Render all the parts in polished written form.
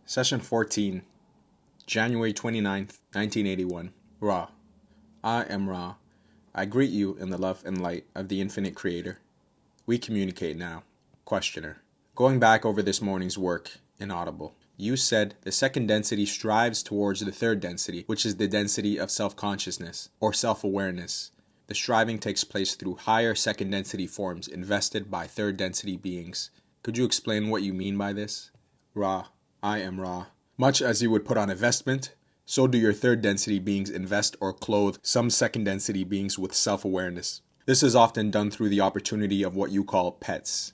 Session 14, January 29th, 1981. Ra. I am Ra. I greet you in the love and light of the infinite creator. We communicate now. Questioner. Going back over this morning's work, inaudible. You said the second density strives towards the third density, which is the density of self-consciousness, or self-awareness. The striving takes place through higher second density forms invested by third density beings. Could you explain what you mean by this? Ra. I am Ra. Much as you would put on a vestment, so do your third density beings invest or clothe some second density beings with self-awareness. This is often done through the opportunity of what you call pets.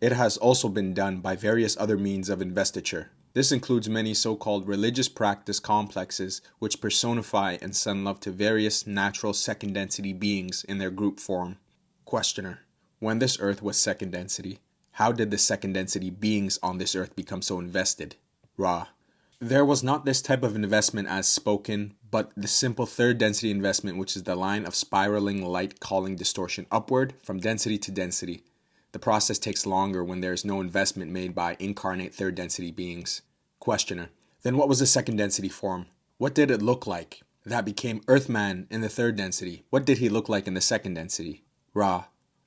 It has also been done by various other means of investiture. This includes many so-called religious practice complexes which personify and send love to various natural second density beings in their group form. Questioner. When this earth was second density, how did the second density beings on this earth become so invested? Ra. There was not this type of investment as spoken, but the simple third density investment, which is the line of spiraling light calling distortion upward from density to density. The process takes longer when there is no investment made by incarnate third density beings. Questioner. Then what was the second density form? What did it look like? That became Earthman in the third density. What did he look like in the second density? Ra.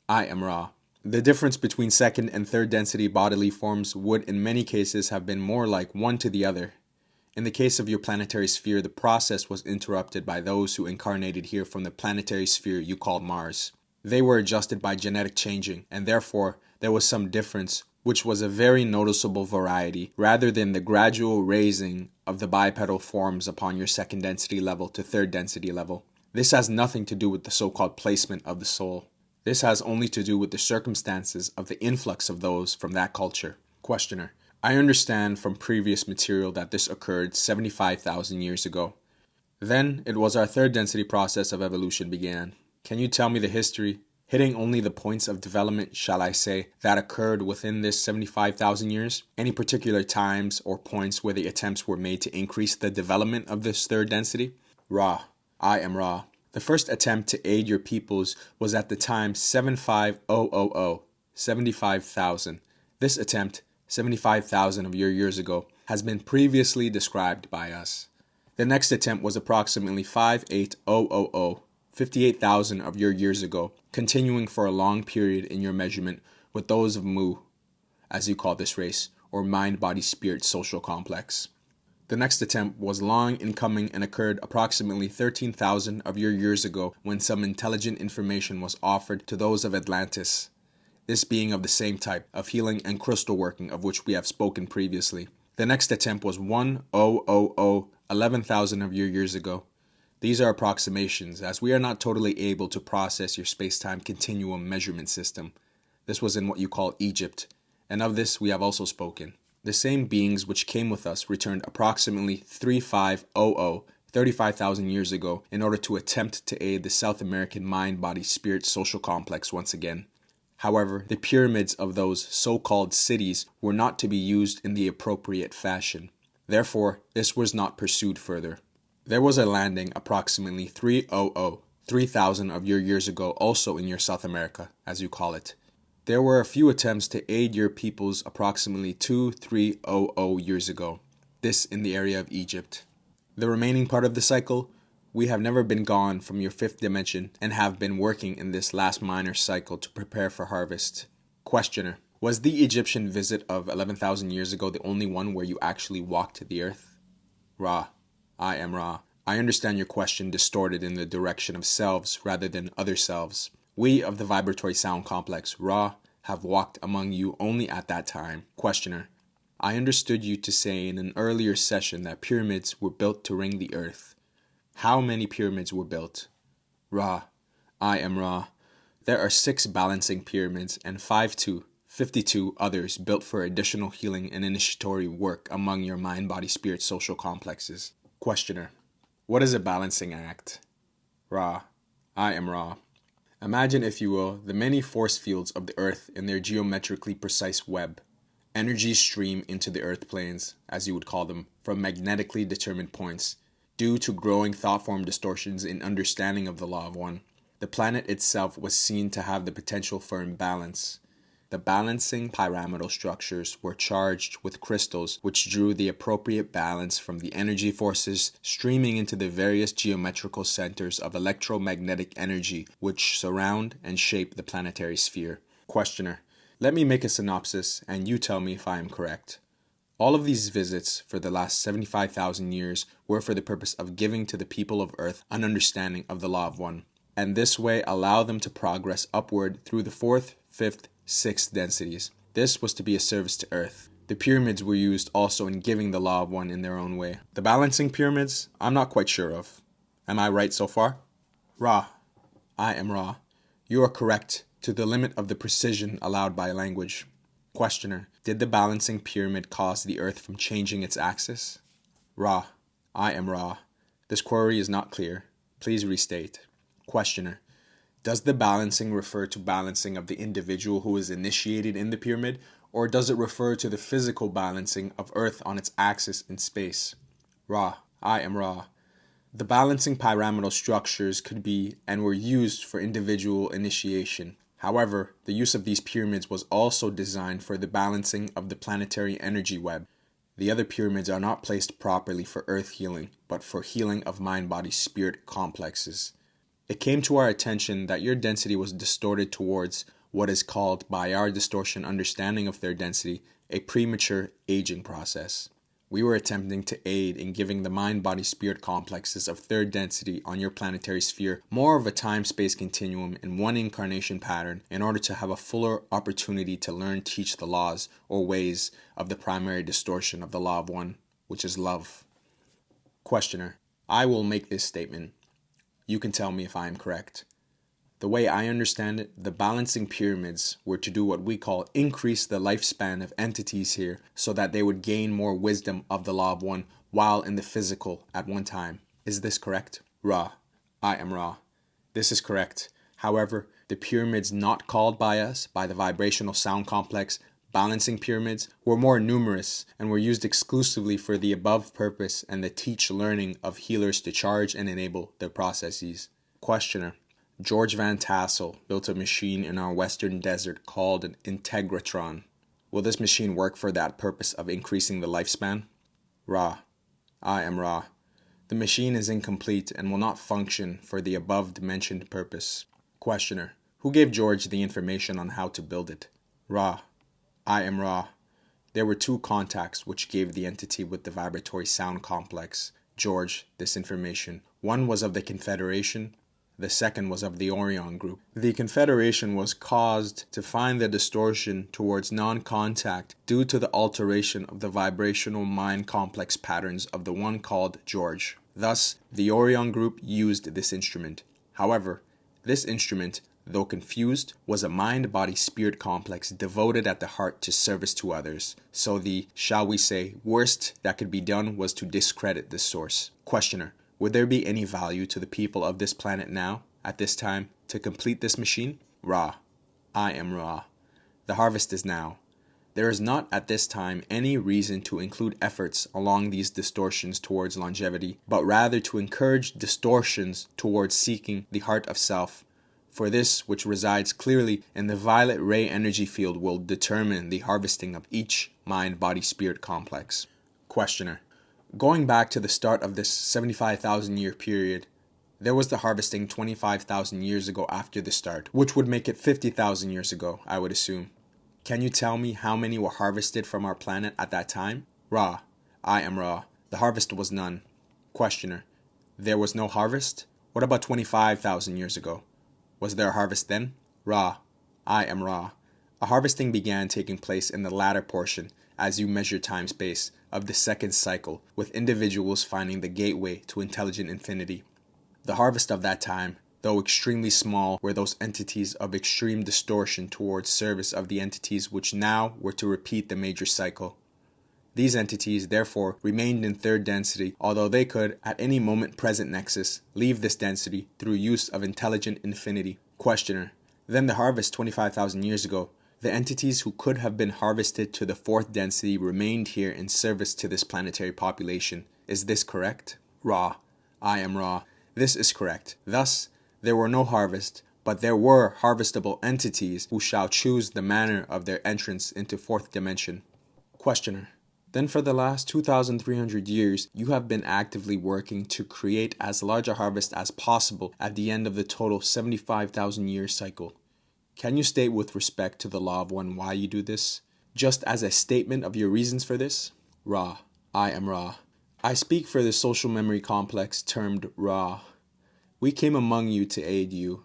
I am Ra. The difference between second and third density bodily forms would in many cases have been more like one to the other. In the case of your planetary sphere, the process was interrupted by those who incarnated here from the planetary sphere you called Mars. They were adjusted by genetic changing, and therefore there was some difference, which was a very noticeable variety, rather than the gradual raising of the bipedal forms upon your second density level to third density level. This has nothing to do with the so-called placement of the soul. This has only to do with the circumstances of the influx of those from that culture. Questioner. I understand from previous material that this occurred 75,000 years ago. Then it was our third density process of evolution began. Can you tell me the history, hitting only the points of development, shall I say, that occurred within this 75,000 years? Any particular times or points where the attempts were made to increase the development of this third density? Ra. I am Ra. The first attempt to aid your peoples was at the time 75000, 75,000. This attempt, 75,000 of your years ago, has been previously described by us. The next attempt was approximately 58000, 58,000 of your years ago, continuing for a long period in your measurement with those of Mu, as you call this race, or mind-body-spirit social complex. The next attempt was long in coming and occurred approximately 13,000 of your years ago when some intelligent information was offered to those of Atlantis, this being of the same type of healing and crystal working of which we have spoken previously. The next attempt was 11,000 of your years ago. These are approximations, as we are not totally able to process your space-time continuum measurement system. This was in what you call Egypt, and of this we have also spoken. The same beings which came with us returned approximately 3500, 35,000 years ago in order to attempt to aid the South American mind-body-spirit social complex once again. However, the pyramids of those so-called cities were not to be used in the appropriate fashion. Therefore, this was not pursued further. There was a landing approximately 3,000 of your years ago also in your South America, as you call it. There were a few attempts to aid your peoples approximately 2300 years ago, this in the area of Egypt. The remaining part of the cycle, we have never been gone from your fifth dimension and have been working in this last minor cycle to prepare for harvest. Questioner. Was the Egyptian visit of 11,000 years ago the only one where you actually walked the earth? Ra. I am Ra. I understand your question distorted in the direction of selves rather than other selves. We of the vibratory sound complex, Ra, have walked among you only at that time. Questioner. I understood you to say in an earlier session that pyramids were built to ring the earth. How many pyramids were built? Ra. I am Ra. There are 6 balancing pyramids and 52 others built for additional healing and initiatory work among your mind-body-spirit social complexes. Questioner. What is a balancing act? Ra. I am Ra. Imagine, if you will, the many force fields of the earth in their geometrically precise web. Energies stream into the earth planes, as you would call them, from magnetically determined points, due to growing thought form distortions in understanding of the law of one. The planet itself was seen to have the potential for imbalance. The balancing pyramidal structures were charged with crystals which drew the appropriate balance from the energy forces streaming into the various geometrical centers of electromagnetic energy which surround and shape the planetary sphere. Questioner: let me make a synopsis and you tell me if I am correct. All of these visits for the last 75,000 years were for the purpose of giving to the people of Earth an understanding of the Law of One, and this way allow them to progress upward through the 4th, 5th, 6th densities. This was to be a service to Earth. The pyramids were used also in giving the Law of One in their own way. The balancing pyramids, I'm not quite sure of. Am I right so far? Ra. I am Ra. You are correct to the limit of the precision allowed by language. Questioner: did the balancing pyramid cause the Earth from changing its axis? Ra. I am Ra. This query is not clear. Please restate. Questioner: does the balancing refer to balancing of the individual who is initiated in the pyramid, or does it refer to the physical balancing of Earth on its axis in space? Ra. I am Ra. The balancing pyramidal structures could be and were used for individual initiation. However, the use of these pyramids was also designed for the balancing of the planetary energy web. The other pyramids are not placed properly for Earth healing, but for healing of mind-body-spirit complexes. It came to our attention that your density was distorted towards what is called, by our distortion understanding of their density, a premature aging process. We were attempting to aid in giving the mind-body-spirit complexes of third density on your planetary sphere more of a time-space continuum in one incarnation pattern in order to have a fuller opportunity to learn, teach the laws or ways of the primary distortion of the Law of One, which is love. Questioner: I will make this statement. You can tell me if I am correct. The way I understand it, the balancing pyramids were to do what we call increase the lifespan of entities here so that they would gain more wisdom of the Law of One while in the physical at one time. Is this correct? Ra. I am Ra. This is correct. However, the pyramids not called by us by the vibrational sound complex, balancing pyramids, were more numerous and were used exclusively for the above purpose and the teach learning of healers to charge and enable their processes. Questioner: George Van Tassel built a machine in our western desert called an Integratron. Will this machine work for that purpose of increasing the lifespan? Ra. I am Ra. The machine is incomplete and will not function for the above-mentioned purpose. Questioner: who gave George the information on how to build it? Ra. I am Ra. There were two contacts which gave the entity with the vibratory sound complex, George, this information. One was of the Confederation. The second was of the Orion group. The Confederation was caused to find the distortion towards non-contact due to the alteration of the vibrational mind complex patterns of the one called George. Thus, the Orion group used this instrument. However, this instrument, though confused, was a mind-body-spirit complex devoted at the heart to service to others. So the, shall we say, worst that could be done was to discredit this source. Questioner: would there be any value to the people of this planet now, at this time, to complete this machine? Ra. I am Ra. The harvest is now. There is not at this time any reason to include efforts along these distortions towards longevity, but rather to encourage distortions towards seeking the heart of self. For this, which resides clearly in the violet ray energy field, will determine the harvesting of each mind-body-spirit complex. Questioner: going back to the start of this 75,000 year period, there was the harvesting 25,000 years ago after the start, which would make it 50,000 years ago, I would assume. Can you tell me how many were harvested from our planet at that time? Ra. I am Ra. The harvest was none. Questioner: there was no harvest? What about 25,000 years ago? Was there a harvest then? Ra. I am Ra. A harvesting began taking place in the latter portion, as you measure time-space, of the second cycle, with individuals finding the gateway to intelligent infinity. The harvest of that time, though extremely small, were those entities of extreme distortion towards service of the entities which now were to repeat the major cycle. These entities, therefore, remained in third density, although they could, at any moment present nexus, leave this density through use of intelligent infinity. Questioner: then the harvest 25,000 years ago, the entities who could have been harvested to the fourth density remained here in service to this planetary population. Is this correct? Ra. I am Ra. This is correct. Thus, there were no harvest, but there were harvestable entities who shall choose the manner of their entrance into fourth dimension. Questioner: then for the last 2,300 years, you have been actively working to create as large a harvest as possible at the end of the total 75,000 year cycle. Can you state with respect to the Law of One why you do this? Just as a statement of your reasons for this? Ra: I am Ra. I speak for the social memory complex termed Ra. We came among you to aid you.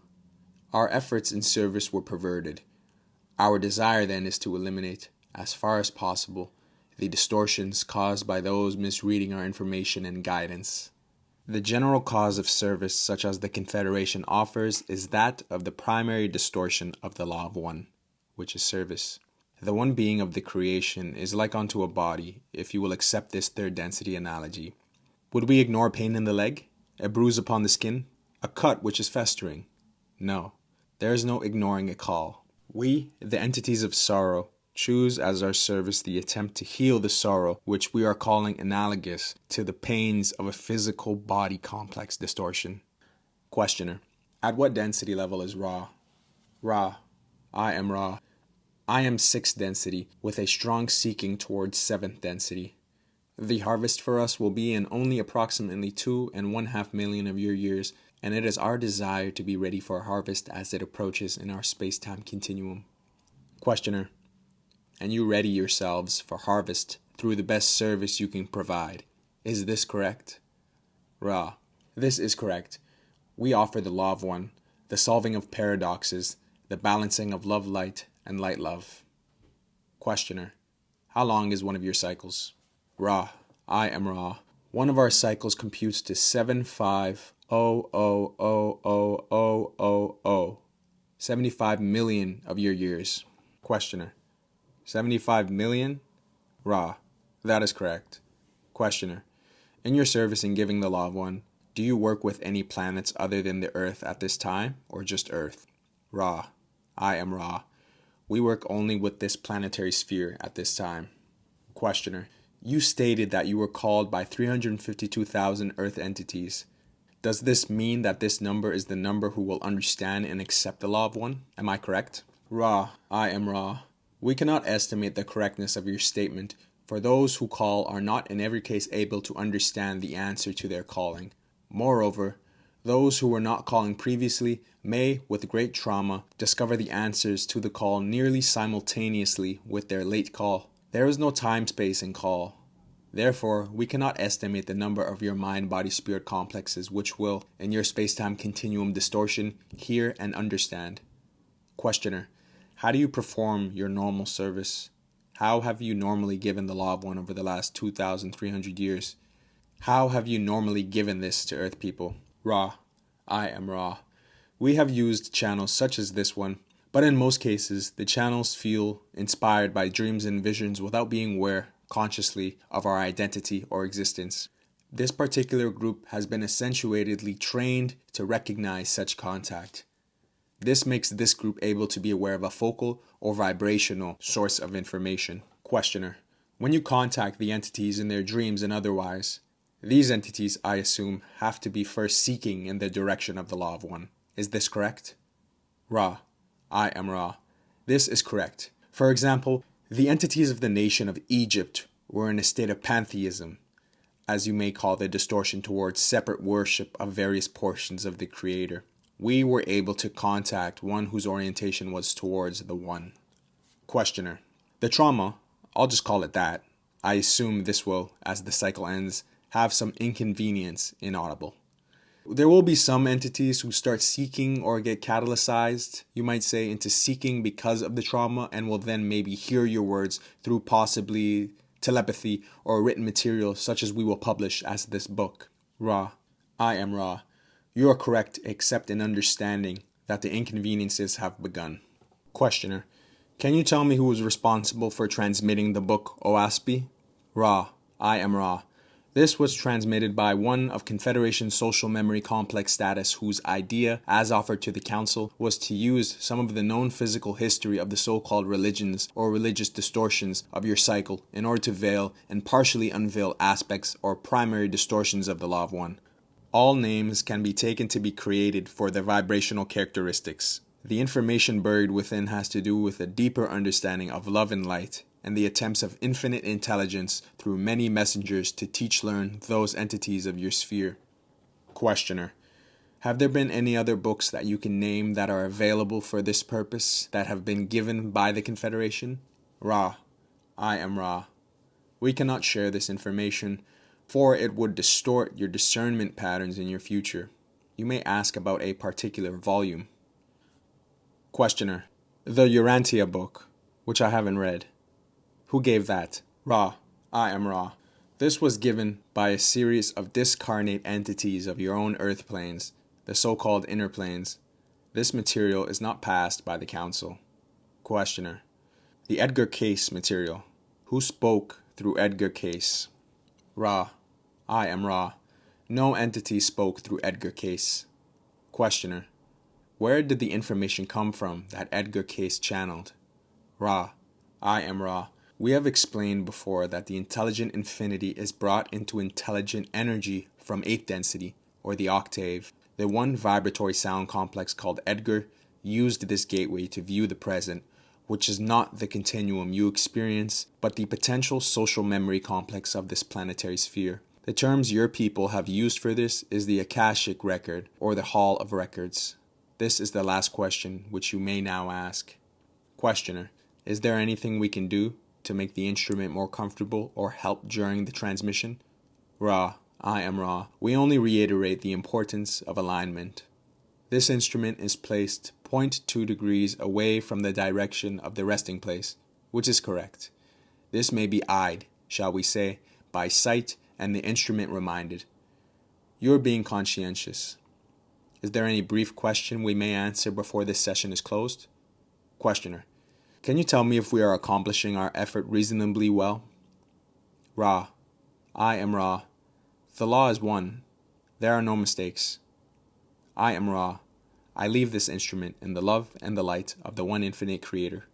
Our efforts in service were perverted. Our desire then is to eliminate, as far as possible, the distortions caused by those misreading our information and guidance. The general cause of service, such as the Confederation offers, is that of the primary distortion of the Law of One, which is service. The one being of the creation is like unto a body, if you will accept this third density analogy. Would we ignore pain in the leg? A bruise upon the skin? A cut which is festering? No, there is no ignoring a call. We, the entities of sorrow, choose as our service the attempt to heal the sorrow which we are calling analogous to the pains of a physical body complex distortion. Questioner: at what density level is Ra? Ra: I am Ra. I am 6th density, with a strong seeking towards 7th density. The harvest for us will be in only approximately 2.5 million of your years, and it is our desire to be ready for harvest as it approaches in our space-time continuum. Questioner: and you ready yourselves for harvest through the best service you can provide. Is this correct? Ra: this is correct. We offer the Law of One, the solving of paradoxes, the balancing of love-light and light-love. Questioner: how long is one of your cycles? Ra: I am Ra. One of our cycles computes to 75,000,000,000, 75 million of your years. Questioner: 75 million? Ra: that is correct. Questioner: in your service in giving the Law of One, do you work with any planets other than the Earth at this time, or just Earth? Ra: I am Ra. We work only with this planetary sphere at this time. Questioner: you stated that you were called by 352,000 Earth entities. Does this mean that this number is the number who will understand and accept the Law of One? Am I correct? Ra: I am Ra. We cannot estimate the correctness of your statement, for those who call are not in every case able to understand the answer to their calling. Moreover, those who were not calling previously may, with great trauma, discover the answers to the call nearly simultaneously with their late call. There is no time-space in call. Therefore, we cannot estimate the number of your mind-body-spirit complexes which will, in your space-time continuum distortion, hear and understand. Questioner: how do you perform your normal service? How have you normally given the Law of One over the last 2,300 years? How have you normally given this to Earth people? Ra: I am Ra. We have used channels such as this one, but in most cases, the channels feel inspired by dreams and visions without being aware consciously of our identity or existence. This particular group has been accentuatedly trained to recognize such contact. This makes this group able to be aware of a focal or vibrational source of information. Questioner: when you contact the entities in their dreams and otherwise, these entities, I assume, have to be first seeking in the direction of the Law of One. Is this correct? Ra: I am Ra. This is correct. For example, the entities of the nation of Egypt were in a state of pantheism, as you may call the distortion towards separate worship of various portions of the Creator. We were able to contact one whose orientation was towards the One. Questioner: the trauma, I'll just call it that, I assume this will, as the cycle ends, have some inconvenience inaudible. There will be some entities who start seeking or get catalyzed, you might say, into seeking because of the trauma, and will then maybe hear your words through possibly telepathy or written material such as we will publish as this book. Ra: I am Ra. You are correct except in understanding that the inconveniences have begun. Questioner: can you tell me who was responsible for transmitting the book OASP? Ra: I am Ra. This was transmitted by one of Confederation Social Memory Complex status whose idea, as offered to the Council, was to use some of the known physical history of the so-called religions or religious distortions of your cycle in order to veil and partially unveil aspects or primary distortions of the Law of One. All names can be taken to be created for their vibrational characteristics. The information buried within has to do with a deeper understanding of love and light, and the attempts of infinite intelligence through many messengers to learn those entities of your sphere. Questioner: have there been any other books that you can name that are available for this purpose that have been given by the Confederation? Ra: I am Ra. We cannot share this information, for it would distort your discernment patterns in your future. You may ask about a particular volume. Questioner: the Urantia book, which I haven't read. Who gave that? Ra: I am Ra. This was given by a series of discarnate entities of your own earth planes, the so-called inner planes. This material is not passed by the Council. Questioner: the Edgar Cayce material. Who spoke through Edgar Cayce? Ra: I am Ra. No entity spoke through Edgar Cayce. Questioner: where did the information come from that Edgar Cayce channeled? Ra: I am Ra. We have explained before that the intelligent infinity is brought into intelligent energy from 8th density, or the octave. The one vibratory sound complex called Edgar used this gateway to view the present, which is not the continuum you experience, but the potential social memory complex of this planetary sphere. The terms your people have used for this is the Akashic record, or the Hall of Records. This is the last question which you may now ask. Questioner: is there anything we can do to make the instrument more comfortable or help during the transmission? Ra: I am Ra. We only reiterate the importance of alignment. This instrument is placed 0.2 degrees away from the direction of the resting place, which is correct. This may be eyed, shall we say, by sight and the instrument reminded. You're being conscientious. Is there any brief question we may answer before this session is closed? Questioner: can you tell me if we are accomplishing our effort reasonably well? Ra: I am Ra. The law is one. There are no mistakes. I am Ra. I leave this instrument in the love and the light of the one infinite Creator.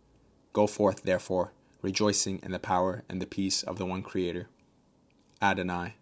Go forth, therefore, rejoicing in the power and the peace of the one Creator. Adonai.